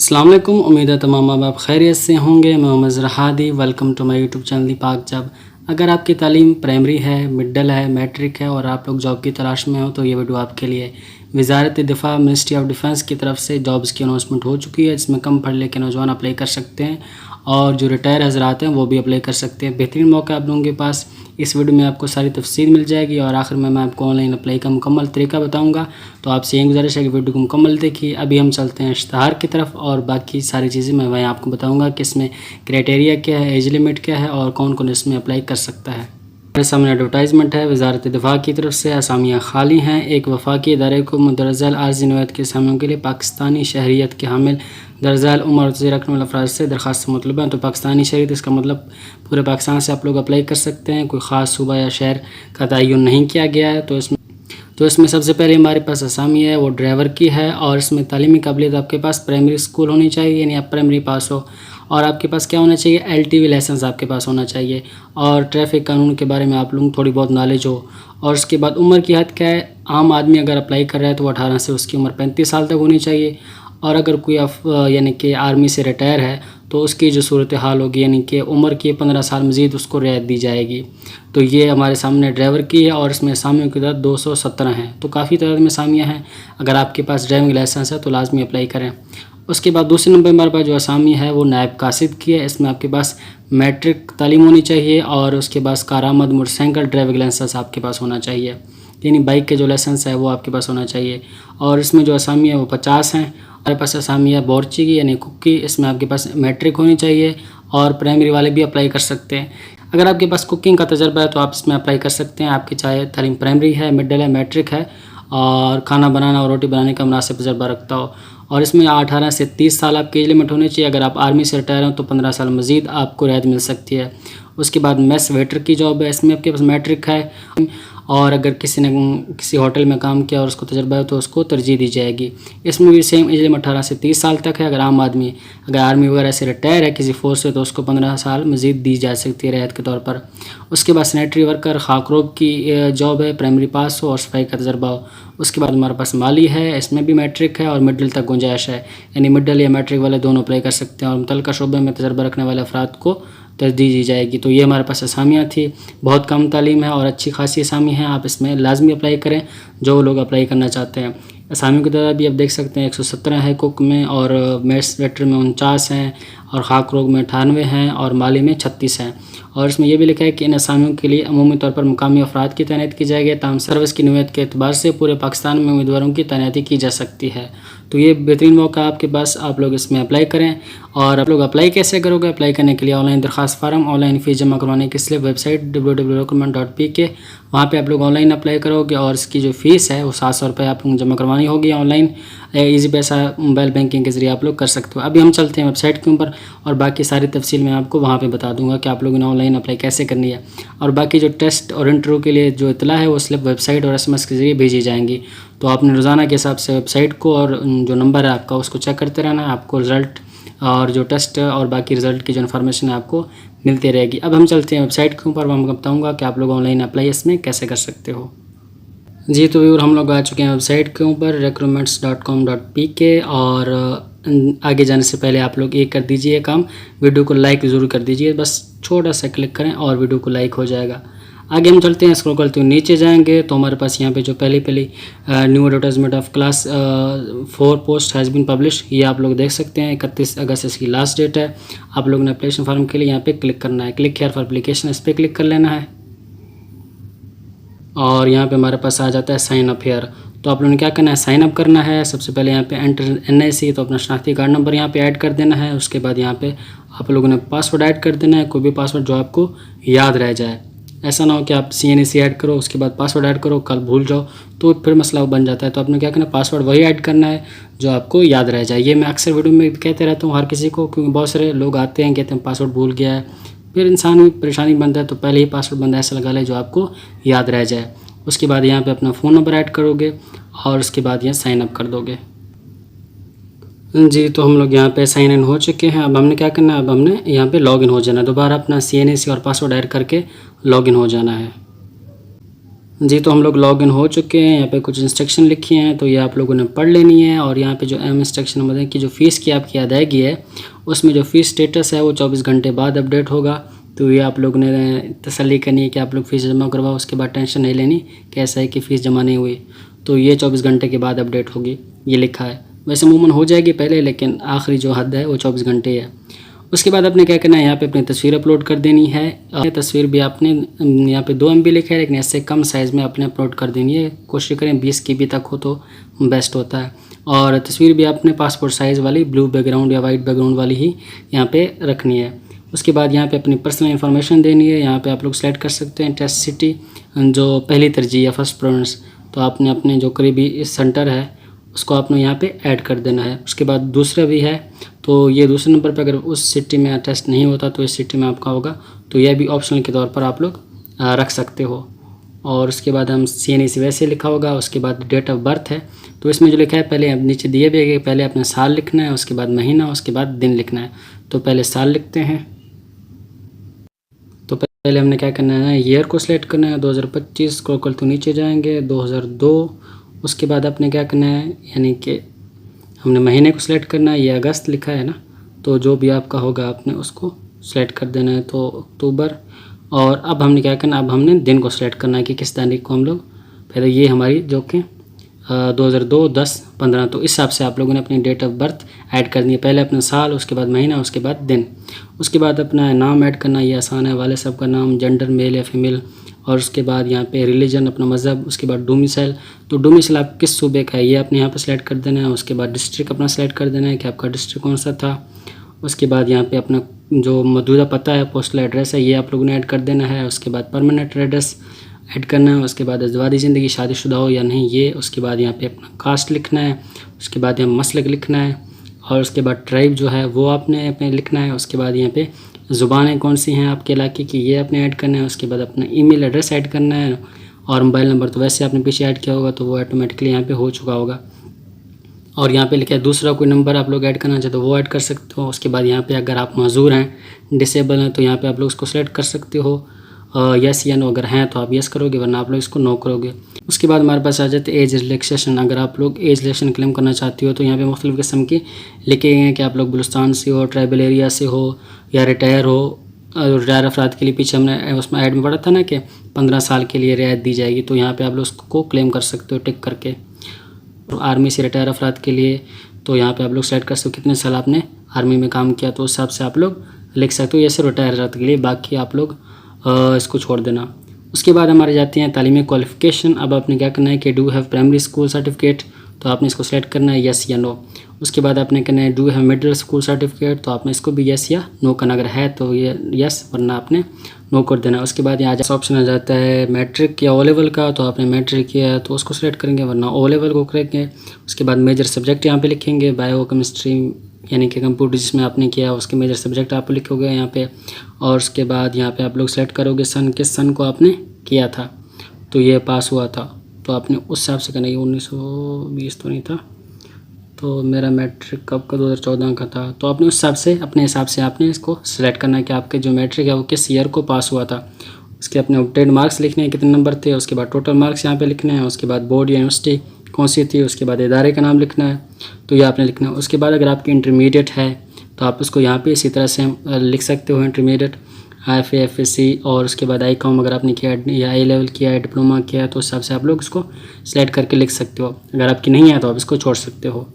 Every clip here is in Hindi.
अस्सलाम वालेकुम। उम्मीद है तमाम माँ बाप खैरियत से होंगे। मैं Mohammad Zarhadi, welcome to my YouTube channel पाक जब। अगर आपकी तालीम प्राइमरी है, मिडल है, मैट्रिक है और आप लोग जॉब की तलाश में हो तो ये वीडियो आपके लिए। वज़ारत दिफ़ा मिनिस्ट्री ऑफ डिफेंस की तरफ से जॉब्स की अनाउंसमेंट हो चुकी है, जिसमें कम पढ़े लिखे नौजवान अप्लाई कर सकते हैं और जो रिटायर हज़रात हैं वो भी अप्लाई कर सकते हैं। बेहतरीन मौका आप लोगों के पास। इस वीडियो में आपको सारी तफसील मिल जाएगी और आखिर में मैं आपको ऑनलाइन अप्लाई का मुकम्मल तरीका बताऊंगा। तो आपसे यही गुजारिश है कि वीडियो को मुकम्मल देखिए। अभी हम चलते हैं इश्तहार की तरफ और बाकी सारी चीज़ें मैं वहीं आपको बताऊंगा कि इसमें क्राइटेरिया क्या है, एज लिमिट क्या है और कौन कौन इसमें अप्लाई कर सकता है। हमारे सामने एडवर्टाइजमेंट है वज़ारत दिफ़ा की तरफ से। असामियाँ खाली हैं। एक वफाकी इदारे को मुंदरजल आर्ज़ी नौयत के असामियों के लिए पाकिस्तानी शहरियत के हामिल दरअसल उम्र से रखने वाले अफराद से दरख्वास्त मतलब है। तो पाकिस्तानी शहरियत इसका मतलब पूरे पाकिस्तान से आप लोग अप्लाई कर सकते हैं। कोई ख़ास सूबा या शहर का तयन नहीं किया गया है। तो इसमें सबसे पहले हमारे पास असामी है वो ड्राइवर की है और इसमें तालीमी काबिलियत आपके पास प्राइमरी स्कूल होनी चाहिए, यानी आप प्राइमरी पास हो। और आपके पास क्या होना चाहिए, LTV लाइसेंस आपके पास होना चाहिए और ट्रैफिक कानून के बारे में आप लोगों को थोड़ी बहुत नॉलेज हो। और उसके बाद उम्र की हद क्या है, आम आदमी अगर अप्लाई कर रहा है तो 18 से उसकी उम्र 35 साल तक होनी चाहिए। और अगर कोई यानी कि आर्मी से रिटायर है तो उसकी जो सूरत हाल होगी, यानी कि उम्र की 15 साल मज़ीद उसको रियायत दी जाएगी। तो ये हमारे सामने ड्राइवर की है और इसमें असामियों की तादाद 217 हैं। तो काफ़ी तादाद में असामियाँ हैं। अगर आपके पास ड्राइविंग लाइसेंस है तो लाजमी अप्लाई करें। उसके बाद दूसरे नंबर हमारे पास जो असामी है वो नायब कासिद की है। इसमें आपके पास मैट्रिक तालीम होनी चाहिए और उसके पास कारामद मोटरसाइकिल ड्राइविंग लाइसेंस आपके पास होना चाहिए, यानी बाइक के जो लाइसेंस है वो आपके पास होना चाहिए। और इसमें जो असामी है वो 50 हैं। हमारे पास असामी है बोर्ची की, यानी कुक की। इसमें आपके पास मैट्रिक होनी चाहिए और प्राइमरी वाले भी अप्लाई कर सकते हैं। अगर आपके पास कुकिंग का तजर्बा है तो आप इसमें अप्लाई कर सकते हैं। आपकी चाहे तालीम प्राइमरी है, मिडल है, मैट्रिक है और खाना बनाना और रोटी बनाने का मुनासिब तजर्बा रखता हो। और इसमें 18 से 30 साल आपकी एज लिमिट होनी चाहिए। अगर आप आर्मी से रिटायर हो तो 15 साल मज़ीद आपको रियायत मिल सकती है। उसके बाद मेस वेटर की जॉब है, इसमें आपके पास मैट्रिक है और अगर किसी ने किसी होटल में काम किया और उसको तजर्बा है तो उसको तरजीह दी जाएगी। इसमें भी सेम एज लिमिट 18 से 30 साल तक है। अगर आर्मी वगैरह से रिटायर है किसी फोर्स से तो उसको 15 साल मज़ीद दी जा सकती है रियायत के तौर पर। उसके बाद सैनिटरी वर्कर खाकरोब की जॉब है, प्राइमरी पास हो और सफाई का तजर्बा हो। उसके बाद हमारे पास माली है, इसमें भी मैट्रिक है और मिडिल तक गुंजाइश है, यानी मिडिल या मैट्रिक वाले दोनों अप्लाई कर सकते हैं और मुतल्लिका शोबे में तजर्बा रखने वाले अफराद को तरजीह दी जाएगी। तो ये हमारे पास असामियाँ थी। बहुत कम तालीम है और अच्छी खासी असामी हैं। आप इसमें लाजमी अप्लाई करें जो लोग अप्लाई करना चाहते हैं। असामियों की तादाद भी आप देख सकते हैं 117 है कुक में और मेस वेटर में 49 हैं और खाकरोग में 98 हैं और माली में 36 हैं। और इसमें यह भी लिखा है कि इन असामियों के लिए अमूमी तौर पर मुकामी अफराद की तैनाती की जाएगी। ताम सर्विस की नौयत के अतबार से पूरे पाकिस्तान में उम्मीदवारों की तैनाती की जा सकती है। तो ये बेहतरीन मौका आपके पास, आप लोग इसमें अप्लाई करें। और आप लोग अप्लाई कैसे करोगे, अप्लाई करने के लिए ऑनलाइन दरखास्त फार्म, ऑनलाइन फ़ीस जमा करवाने के लिए वेबसाइट www.recruitment.pk, वहाँ पे आप लोग ऑनलाइन अप्लाई करोगे और इसकी जो फ़ीस है वो 700 रुपये आप लोग जमा करवानी होगी। ऑनलाइन ईजी पैसा मोबाइल बैंकिंग के ज़रिए आप लोग कर सकते हो। अभी हम चलते हैं वेबसाइट के ऊपर और बाकी सारी तफसील मैं आपको वहाँ पे बता दूंगा कि आप लोगों ने ऑनलाइन अप्लाई कैसे करनी है। और बाकी जो टेस्ट और इंटरव्यू के लिए जो इतला है वो स्लिप वेबसाइट और SMS के ज़रिए भेजी जाएंगी। तो आपने रोज़ाना के हिसाब से वेबसाइट को और जो नंबर है आपका उसको चेक करते रहना है। आपको रिज़ल्ट और जो टेस्ट और बाकी रिज़ल्ट की जो इन्फॉर्मेशन है आपको मिलती रहेगी। अब हम चलते हैं वेबसाइट के ऊपर, मैं बताऊँगा कि आप लोग ऑनलाइन अप्लाई इसमें कैसे कर सकते हो। जी तो व्यूअर, हम लोग आ चुके हैं वेबसाइट के ऊपर recruitments.com.pk और आगे जाने से पहले आप लोग ये कर दीजिए काम, वीडियो को लाइक ज़रूर कर दीजिए। बस छोटा सा क्लिक करें और वीडियो को लाइक हो जाएगा। आगे हम चलते हैं, स्क्रॉल करते हुए नीचे जाएंगे तो हमारे पास यहाँ पे जो पहली new advertisement of class 4 post has been publish, ये आप लोग देख सकते हैं। 31 अगस्त इसकी लास्ट डेट है। आप लोगों ने एप्लीकेशन फॉर्म के लिए यहाँ पे क्लिक करना है, क्लिक हियर फॉर एप्लीकेशन, इस पर क्लिक कर लेना है और यहाँ पे हमारे पास आ जाता है साइन अप हेयर। तो आप लोगों ने क्या करना है, साइन अप करना है। सबसे पहले यहाँ पे एंटर NIC, तो अपना शनाख्ती कार्ड नंबर यहाँ पे ऐड कर देना है। उसके बाद यहाँ पे आप लोगों ने पासवर्ड ऐड कर देना है, कोई भी पासवर्ड जो आपको याद रह जाए। ऐसा ना हो कि आप CNAC ऐड करो उसके बाद पासवर्ड ऐड करो, कल भूल जाओ तो फिर मसला बन जाता है। तो आपने क्या करना है, पासवर्ड वही ऐड करना है जो आपको याद रह जाए। ये मैं अक्सर वीडियो में कहते रहता हूँ हर किसी को, क्योंकि बहुत सारे लोग आते हैं कहते हैं पासवर्ड भूल गया है, फिर इंसान भी परेशानी बनता है। तो पहले ही पासवर्ड बंदा ऐसा लगा ले जो आपको याद रह जाए। उसके बाद यहाँ पे अपना फ़ोन नंबर ऐड करोगे और उसके बाद यहाँ साइन अप कर दोगे। जी तो हम लोग यहाँ पे साइन इन हो चुके हैं। अब हमने क्या करना है, अब हमने यहाँ पे लॉगिन हो जाना है। दोबारा अपना CNAC और पासवर्ड ऐड करके लॉगिन हो जाना है। जी, तो हम लोग लॉगिन हो चुके हैं। यहाँ पे कुछ इंस्ट्रक्शन लिखी हैं तो ये आप लोगों ने पढ़ लेनी है। और यहाँ पे जो इंस्ट्रक्शन नंबर है कि जो फ़ीस की आपकी अदायगी है उसमें जो फ़ीस स्टेटस है वो 24 घंटे बाद अपडेट होगा। तो ये आप लोगों ने तसल्ली करनी है कि आप लोग फ़ीस जमा करवाओ, उसके बाद टेंशन नहीं लेनी कि ऐसा है कि फ़ीस जमा नहीं हुई। तो ये 24 घंटे के बाद अपडेट होगी, ये लिखा है। वैसे अमूमन हो जाएगी पहले, लेकिन आखिरी जो हद है वो 24 घंटे है। उसके बाद आपने क्या करना है, यहाँ पे अपनी तस्वीर अपलोड कर देनी है। तस्वीर भी आपने यहाँ पे 2 MB लिखा है, लेकिन इससे कम साइज़ में आपने अपलोड कर देनी है। कोशिश करें 20 KB तक हो तो बेस्ट होता है। और तस्वीर भी आपने पासपोर्ट साइज़ वाली ब्लू बैकग्राउंड या वाइट बैकग्राउंड वाली ही यहाँ पे रखनी है। उसके बाद यहाँ पे अपनी पर्सनल इन्फॉर्मेशन देनी है। यहाँ पे आप लोग सेलेक्ट कर सकते हैं टेस्ट सिटी, जो पहली तरजीह या फर्स्ट प्रेफरेंस। तो आपने अपने जो करीबी सेंटर है उसको आपने यहाँ पे ऐड कर देना है। उसके बाद दूसरा भी है, तो ये दूसरे नंबर पे अगर उस सिटी में टेस्ट नहीं होता तो इस सिटी में आपका होगा, तो यह भी ऑप्शनल के तौर पर आप लोग रख सकते हो। और उसके बाद हम CNEC वैसे लिखा होगा। उसके बाद डेट ऑफ बर्थ है, तो इसमें जो लिखा है पहले नीचे दिए भी है, पहले अपना साल लिखना है, उसके बाद महीना, उसके बाद दिन लिखना है। तो पहले साल लिखते हैं। तो पहले हमने क्या करना है, ईयर को सिलेक्ट करना है 2025, स्क्रॉल तो नीचे जाएंगे 2002। उसके बाद आपने क्या करना है, यानी कि हमने महीने को सिलेक्ट करना है। ये अगस्त लिखा है ना, तो जो भी आपका होगा आपने उसको सिलेक्ट कर देना है, तो अक्टूबर। और अब हमने क्या करना, अब हमने दिन को सिलेक्ट करना है कि किस तारीख को हम लोग, पहले ये हमारी जो कि 2002 10 15, तो इस हिसाब से आप लोगों ने अपनी डेट ऑफ बर्थ ऐड करनी है। पहले अपना साल, उसके बाद महीना, उसके बाद दिन। उसके बाद अपना नाम ऐड करना, ये आसान है, वाले साहब का नाम, जेंडर मेल या फीमेल। और उसके बाद यहाँ पे रिलीजन अपना मज़हब। उसके बाद डोमिसाइल, तो डोमिसाइल आप किस सूबे का है ये आपने यहाँ पे सेलेक्ट कर देना है। उसके बाद डिस्ट्रिक्ट अपना सेलेक्ट कर देना है कि आपका डिस्ट्रिक्ट कौन सा था। उसके बाद यहाँ पे अपना जो मौजूदा पता है, पोस्टल एड्रेस है, ये आप लोगों ने ऐड कर देना है। उसके बाद परमानेंट एड्रेस ऐड करना है। उसके बाद अज़वाजी ज़िंदगी, शादीशुदा हो या नहीं ये। उसके बाद यहाँ पे अपना कास्ट लिखना है। उसके बाद यहाँ मसलक लिखना है। और उसके बाद ट्राइब जो है वो आपने अपने लिखना है। उसके बाद यहाँ पे ज़ुबानें कौन सी हैं आपके इलाके की, ये आपने ऐड करना है। उसके बाद अपना ईमेल एड्रेस ऐड करना है। और मोबाइल नंबर तो वैसे आपने पीछे ऐड किया होगा, तो वो ऑटोमेटिकली यहाँ पे हो चुका होगा। और यहाँ पे लिखा है दूसरा कोई नंबर आप लोग ऐड करना चाहते हो तो वो ऐड कर सकते हो। उसके बाद यहाँ पे अगर आप माजूर हैं, डिसेबल हैं, तो यहाँ पे आप लोग उसको सेलेक्ट कर सकते हो, यस या नो। अगर हैं तो आप यस करोगे, वरना आप लोग इसको नो करोगे। उसके बाद हमारे पास आ जाते हैं एज रिलैक्सेशन। अगर आप लोग एज रिलैक्सेशन क्लेम करना चाहते हो तो यहाँ पे मुख्तलिफ़ किस्म की लिखे गए हैं कि आप लोग बलुस्तान से हो, ट्राइबल एरिया से हो, या रिटायर हो। रिटायर अफराद के लिए पीछे हमने उसमें ऐड में पढ़ा था ना कि 15 साल के लिए रियायत दी जाएगी, तो यहाँ पे आप लोग उसको क्लेम कर सकते हो टिक करके। आर्मी से रिटायर अफराद के लिए तो यहाँ पे आप लोग सेलेक्ट कर सकते हो कितने साल आपने आर्मी में काम किया, तो उस हिसाब से आप लोग लिख सकते हो। ये सिर्फ रिटायर अफराद के लिए, बाकी आप लोग इसको छोड़ देना। उसके बाद हमारे जाती हैं तालीमी क्वालिफ़िकेशन। अब आपने क्या करना है कि do have primary school certificate, तो आपने इसको सेलेक्ट करना है यस या नो। उसके बाद आपने करना है do have middle school certificate, तो आपने इसको भी यस या नो करना। अगर है तो ये यस, वरना आपने नो कर देना। उसके बाद यहाँ ऑप्शन आ जाता है मैट्रिक या ओ लेवल का, तो आपने मैट्रिक किया है तो उसको सिलेक्ट करेंगे, वरना ओ लेवल को करेंगे। उसके बाद मेजर सब्जेक्ट यहाँ पे लिखेंगे, बायो केमिस्ट्री यानी कि कंप्यूटर जिसमें आपने किया उसके मेजर सब्जेक्ट आप लिखोगे यहाँ पे। और उसके बाद यहाँ पे आप लोग सेलेक्ट करोगे सन, किस सन को आपने किया था, तो ये पास हुआ था, तो आपने उस हिसाब से करना। ये 1920 तो नहीं था, तो मेरा मैट्रिक कब का 2014 का था, तो आपने उस हिसाब से अपने हिसाब से आपने इसको सिलेक्ट करना है कि आपके जो मैट्रिक है वो किस ईयर को पास हुआ था। उसके अपने ऑब्टेन्ड मार्क्स लिखने हैं कितने नंबर थे। उसके बाद टोटल मार्क्स यहाँ पे लिखने हैं। उसके बाद बोर्ड या यूनिवर्सिटी कौन सी थी, उसके बाद इदारे का नाम लिखना है, तो ये आपने लिखना है। उसके बाद अगर आपकी इंटरमीडिएट है तो आप उसको यहाँ पे इसी तरह से लिख सकते हो, इंटरमीडिएट IFA FSC। और उसके बाद ICOM अगर आपने किया या A लेवल किया है, डिप्लोमा किया है, तो उस हिसाब से आप लोग इसको सिलेक्ट करके लिख सकते हो। अगर आपकी नहीं है तो आप इसको छोड़ सकते हो।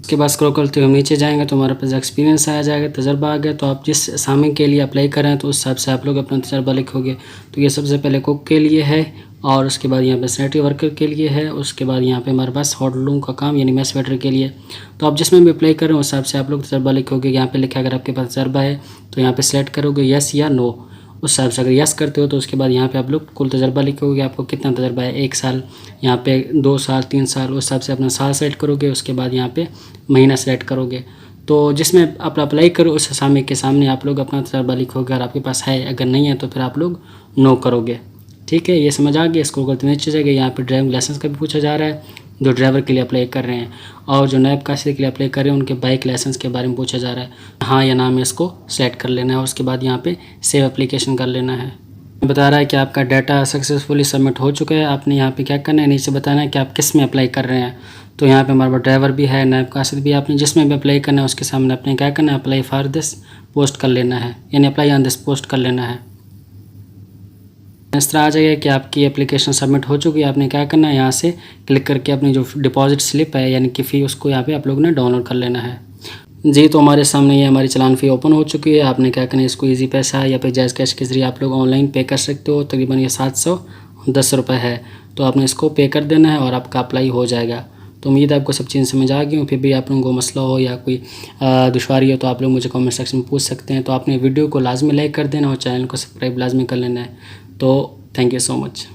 उसके बाद स्क्रॉल करते हुए नीचे जाएंगे तो हमारे पास एक्सपीरियंस आ जाएगा, तजर्बा आ गया। तो आप जिस असामी के लिए अप्लाई करें तो उस हिसाब से आप लोग अपना तजर्बा लिखोगे। तो ये सबसे पहले कुक के लिए है, और उसके बाद यहाँ पे सैनिटरी वर्कर के लिए है। उसके बाद यहाँ पे हमारे पास होटलों का काम यानी मेस वेटर के लिए। तो आप जिसमें भी अप्लाई करें उस हिसाब से आप लोग तजर्बा लिखोगे। यहाँ पे लिखा अगर आपके पास तजर्बा है तो यहाँ पे सेलेक्ट करोगे यस या नो। उस हिसाब से अगर यस करते हो तो उसके बाद यहाँ पे आप लोग कुल तजर्बा लिखोगे, आपको कितना तजर्बा है, 1 साल, यहाँ पे 2 साल, 3 साल, उस हिसाब से अपना साल सेलेक्ट करोगे। उसके बाद यहाँ पे महीना सेलेक्ट करोगे। तो जिसमें आप अप्लाई करो उस असामी के सामने आप लोग अपना तजर्बा लिखोगे, अगर आपके पास है। अगर नहीं है तो फिर आप लोग नो करोगे। ठीक है, ये समझ आ गया। इसको गलती नीचे जाएगा। यहाँ पे ड्राइविंग लाइसेंस का भी पूछा जा रहा है जो ड्राइवर के लिए अप्लाई कर रहे हैं, और जो नायब काशिर के लिए अप्लाई कर रहे हैं उनके बाइक लाइसेंस के बारे में पूछा जा रहा है। हाँ या ना में इसको सेलेक्ट कर लेना है। और उसके बाद यहाँ पे सेव एप्लीकेशन कर लेना है। बता रहा है कि आपका डाटा सक्सेसफुली सबमिट हो चुका है। आपने यहाँ पे क्या करना है, नीचे बताना है कि आप किस में अप्लाई कर रहे हैं। तो यहाँ पे हमारे पास ड्राइवर भी है, नायब कासिद भी है। आपने जिसमें भी अप्लाई करना है उसके सामने आपने क्या करना है, अप्लाई फॉर दिस पोस्ट कर लेना है, यानी अप्लाई ऑन दिस पोस्ट कर लेना है। इस तरह आ जाएगा कि आपकी एप्लीकेशन सबमिट हो चुकी है। आपने क्या करना है, यहाँ से क्लिक करके अपनी जो डिपॉजिट स्लिप है यानी कि फ़ी, उसको यहाँ पे आप लोगों ने डाउनलोड कर लेना है। जी, तो हमारे सामने ये हमारी चालान फ़ी ओपन हो चुकी है। आपने क्या करना है, इसको ईजी पैसा या फिर जैज़ कैश के ज़रिए आप लोग ऑनलाइन पे कर सकते हो। तकरीबन ये 710 रुपये है, तो आपने इसको पे कर देना है और आपका अप्लाई हो जाएगा। तो उम्मीद है आपको सब चीज़ समझ आ गई हो। फिर भी आप लोगों को मसला हो या कोई दुश्वारी हो तो आप लोग मुझे कमेंट सेक्शन में पूछ सकते हैं। तो आपने वीडियो को लाजमी लाइक कर देना और चैनल को सब्सक्राइब लाजमी कर लेना है। तो थैंक यू सो मच।